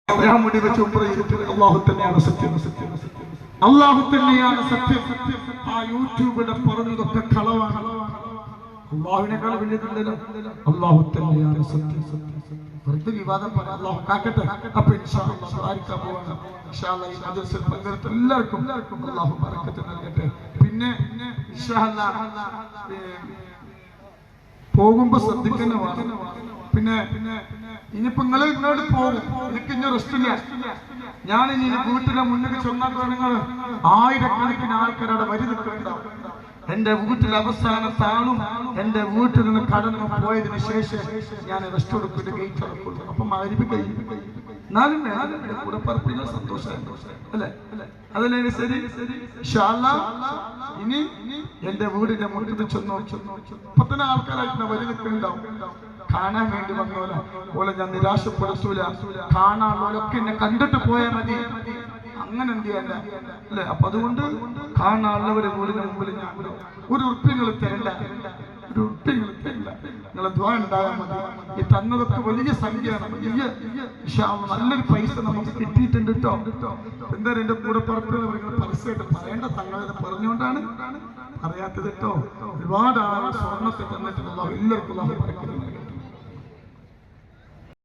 ഞാൻ മുടി വെച്ച് അള്ളാഹു തന്നെയാണ് സത്യം, അള്ളാഹു തന്നെയാണ് സത്യം. ആ യൂട്യൂബിലെ പറഞ്ഞതൊക്കെ കളവാണ്. അള്ളാഹുവിനേക്കാൾ വലിയതില്ലല്ലോ. അള്ളാഹു തന്നെയാണ് സത്യം. വെറുതെ വിവാദം പറയാം. അള്ളാഹു കാക്കട്ടെ. അപ്പൊ ആയിരിക്കാൻ പോവാണ്. എല്ലാവർക്കും അള്ളാഹു ബറക്കത്ത് നൽകട്ടെ. പിന്നെ പോകുമ്പോ ശ്രദ്ധിക്കുന്ന വേണം. പിന്നെ ഇനിയിപ്പോ ഇങ്ങോട്ട് പോകും. എനിക്ക് ഇനി റെസ്റ്റ് ഇല്ല. ഞാൻ ഇനി വീട്ടിലെ മുന്നിൽ ചെന്നാൽ നിങ്ങൾ ആയിരക്കണക്കിന് ആൾക്കാരുടെ വരി നിൽക്കുന്നുണ്ടാവും. എന്റെ വീട്ടിൽ അവസാനത്തെ ആളും എന്റെ വീട്ടിൽ നിന്ന് കടന്നു പോയതിനു ശേഷം ഞാൻ റെസ്റ്റ് കൊടുക്കില്ല, ഗേറ്റ് അടക്കുള്ളൂ. അപ്പൊ മഗ്‌രിബ് കഴിയും. എന്നാലും കൂടെ പറപ്പില്ല, സന്തോഷം അല്ലേ? അതല്ലേ ശരി. ഇനി എന്റെ വീടിന്റെ മുന്നിൽ ചെന്നോ പത്തന ആൾക്കാരായിട്ട് വരി നിൽക്കുന്നുണ്ടാവും. കാണാൻ വേണ്ടി വന്നോല ഓലെ ഞാൻ നിരാശപ്പെടുത്തൂല. കാണാനുള്ളവരൊക്കെ എന്നെ കണ്ടിട്ട് പോയാൽ മതി, അങ്ങനെ എന്ത് ചെയ്യണ്ട അല്ലെ? അപ്പൊ അതുകൊണ്ട് കാണാനുള്ളവരെ വീടിന് മുമ്പിൽ ഞാൻ ഒരു ഉറുപ്പ്യങ്ങൾ തരണ്ട, ഒരു ഉറുപ്പ്യങ്ങൾ തരില്ല. നിങ്ങളെ ദ്വാ ഉണ്ടാകാൻ മതി. ഈ തന്നതൊക്കെ വലിയ സംഖ്യയാണ്. വലിയ നല്ലൊരു പൈസ നമുക്ക് കിട്ടിയിട്ടുണ്ട് കേട്ടോ. എന്തായാലും എന്റെ കൂടെ പുറത്തുള്ള പരസ്യമായിട്ട് പറയേണ്ട സംഗതി പറഞ്ഞുകൊണ്ടാണ് പറയാത്തത് കേട്ടോ. ഒരുപാട് ആളുകൾ സ്വർണ്ണത്തെ തന്നിട്ടുള്ള എല്ലാവർക്കും പറയുന്നത്.